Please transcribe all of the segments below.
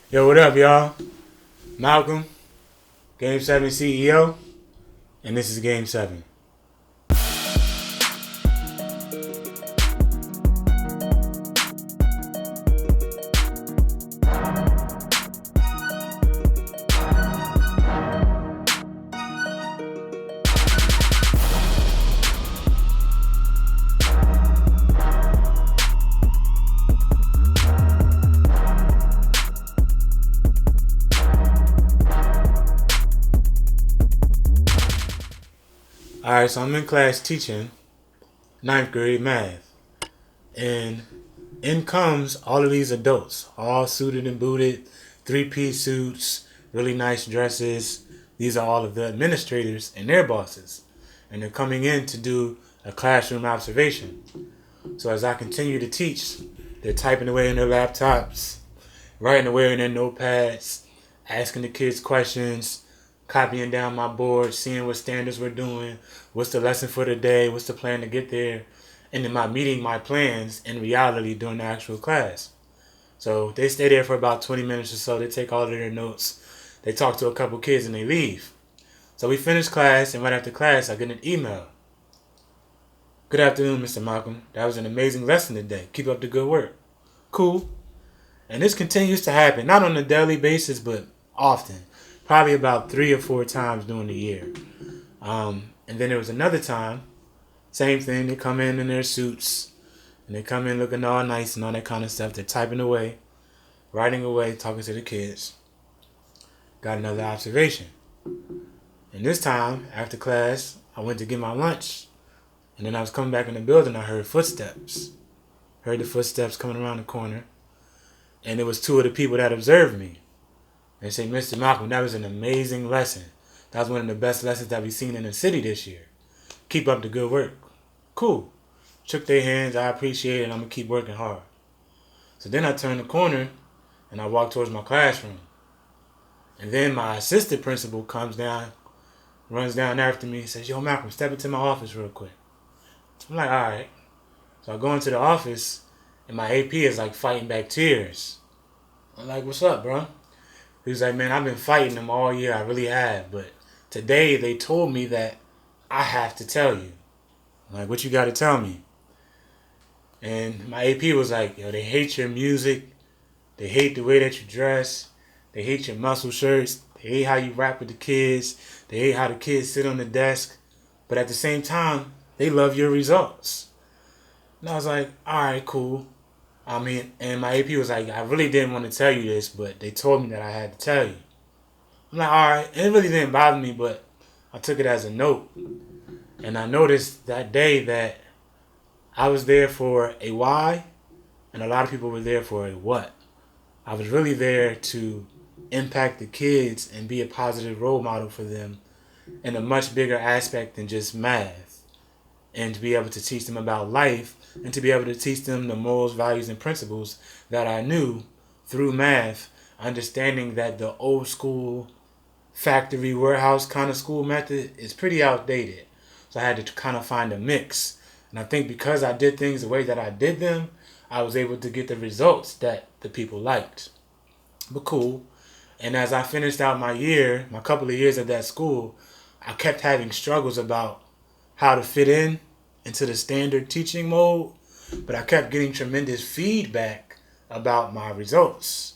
Yo, what up, y'all? Malcolm, Game 7 CEO, and this is Game 7. Alright, so I'm in class teaching ninth grade math. And in comes all of these adults, all suited and booted, three-piece suits, really nice dresses. These are all of the administrators and their bosses. And they're coming in to do a classroom observation. So as I continue to teach, they're typing away in their laptops, writing away in their notepads, asking the kids questions, copying down my board, seeing what standards we're doing, what's the lesson for the day, what's the plan to get there, and then my meeting my plans in reality during the actual class. So they stay there for about 20 minutes or so. They take all of their notes. They talk to a couple kids and they leave. So we finish class, and right after class, I get an email. Good afternoon, Mr. Malcolm. That was an amazing lesson today. Keep up the good work. Cool. And this continues to happen, not on a daily basis, but often. Probably about 3 or 4 times during the year. And then there was another time, same thing. They come in their suits, and they come in looking all nice and all that kind of stuff. They're typing away, writing away, talking to the kids. Got another observation. And this time, after class, I went to get my lunch. And then I was coming back in the building, I heard footsteps. Heard the footsteps coming around the corner. And it was two of the people that observed me. They say, Mr. Malcolm, that was an amazing lesson. That was one of the best lessons that we've seen in the city this year. Keep up the good work. Cool. Shook their hands. I appreciate it, and I'm going to keep working hard. So then I turned the corner, and I walked towards my classroom. And then my assistant principal comes down, runs down after me, and says, Yo, Malcolm, step into my office real quick. I'm like, all right. So I go into the office, and my AP is like fighting back tears. I'm like, what's up, bro? He was like, man, I've been fighting them all year. I really have. But today they told me that I have to tell you. I'm like, what you got to tell me? And my AP was like, yo, they hate your music. They hate the way that you dress. They hate your muscle shirts. They hate how you rap with the kids. They hate how the kids sit on the desk. But at the same time, they love your results. And I was like, all right, cool. And my AP was like, I really didn't want to tell you this, but they told me that I had to tell you. I'm like, all right. It really didn't bother me, but I took it as a note. And I noticed that day that I was there for a why, and a lot of people were there for a what. I was really there to impact the kids and be a positive role model for them in a much bigger aspect than just math. And to be able to teach them about life, and to be able to teach them the morals, values, and principles that I knew through math, understanding that the old school factory warehouse kind of school method is pretty outdated. So I had to kind of find a mix. And I think because I did things the way that I did them, I was able to get the results that the people liked. But cool. And as I finished out my year, my couple of years at that school, I kept having struggles about how to fit in into the standard teaching mode, but I kept getting tremendous feedback about my results.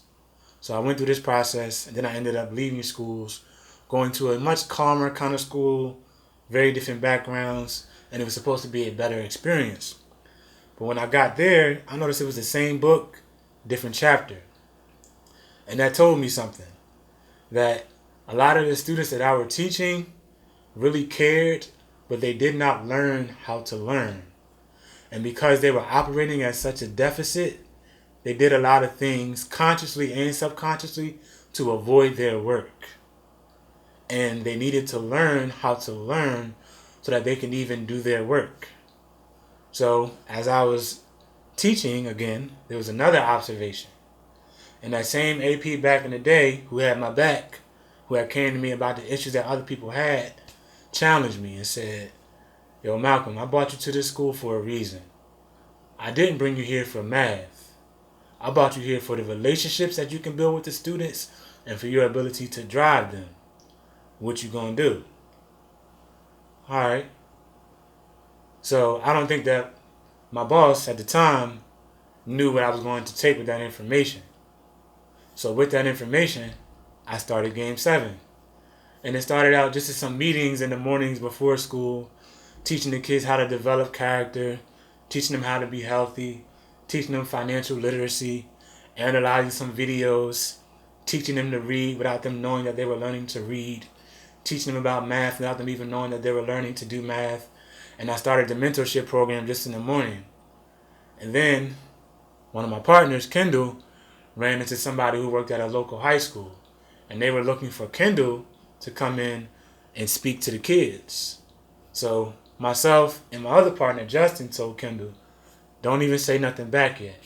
So I went through this process, and then I ended up leaving schools, going to a much calmer kind of school, very different backgrounds, and it was supposed to be a better experience. But when I got there, I noticed it was the same book, different chapter. And that told me something, that a lot of the students that I were teaching really cared, but they did not learn how to learn. And because they were operating at such a deficit, they did a lot of things consciously and subconsciously to avoid their work. And they needed to learn how to learn so that they can even do their work. So as I was teaching again, there was another observation. And that same AP back in the day who had my back, who had came to me about the issues that other people had, challenged me and said, Yo, Malcolm, I brought you to this school for a reason. I didn't bring you here for math. I brought you here for the relationships that you can build with the students and for your ability to drive them. What you gonna do? Alright. So I don't think that my boss at the time knew what I was going to take with that information. So with that information, I started Game 7. And it started out just as some meetings in the mornings before school, teaching the kids how to develop character, teaching them how to be healthy, teaching them financial literacy, analyzing some videos, teaching them to read without them knowing that they were learning to read, teaching them about math without them even knowing that they were learning to do math. And I started the mentorship program just in the morning. And then one of my partners, Kendall, ran into somebody who worked at a local high school. And they were looking for Kendall to come in and speak to the kids. So myself and my other partner, Justin, told Kendall, don't even say nothing back yet.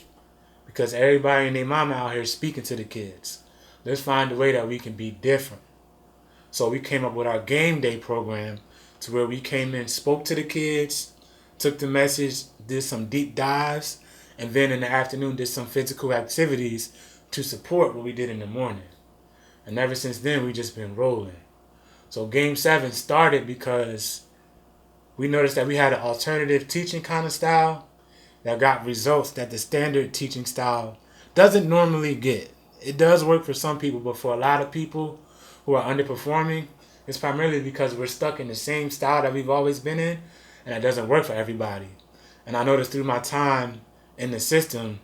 Because everybody and their mama out here speaking to the kids. Let's find a way that we can be different. So we came up with our game day program to where we came in, spoke to the kids, took the message, did some deep dives, and then in the afternoon did some physical activities to support what we did in the morning. And ever since then, we've just been rolling. So Game 7 started because we noticed that we had an alternative teaching kind of style that got results that the standard teaching style doesn't normally get. It does work for some people, but for a lot of people who are underperforming, it's primarily because we're stuck in the same style that we've always been in, and it doesn't work for everybody. And I noticed through my time in the system,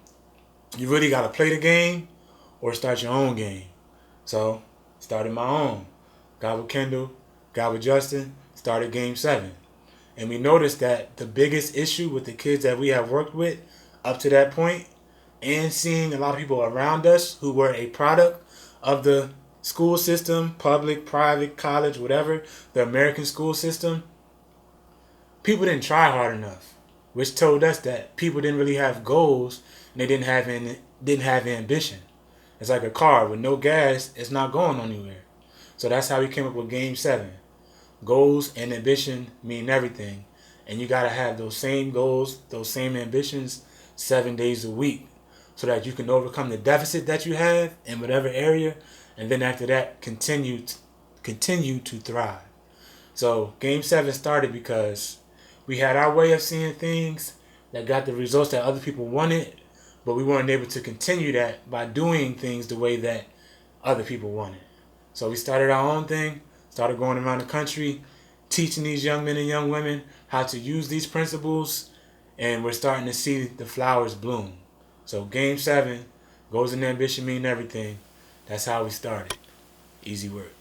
you really got to play the game or start your own game. So, started my own. Got with Kendall, got with Justin, started Game 7. And we noticed that the biggest issue with the kids that we have worked with up to that point, and seeing a lot of people around us who were a product of the school system, public, private, college, whatever, the American school system, people didn't try hard enough, which told us that people didn't really have goals and they didn't have ambition. It's like a car with no gas, it's not going anywhere. So that's how we came up with Game 7. Goals and ambition mean everything. And you got to have those same goals, those same ambitions 7 days a week so that you can overcome the deficit that you have in whatever area. And then after that, continue to thrive. So Game 7 started because we had our way of seeing things that got the results that other people wanted, but we weren't able to continue that by doing things the way that other people wanted. So we started our own thing, started going around the country, teaching these young men and young women how to use these principles, and we're starting to see the flowers bloom. So Game 7, goals and ambition mean everything. That's how we started. Easy work.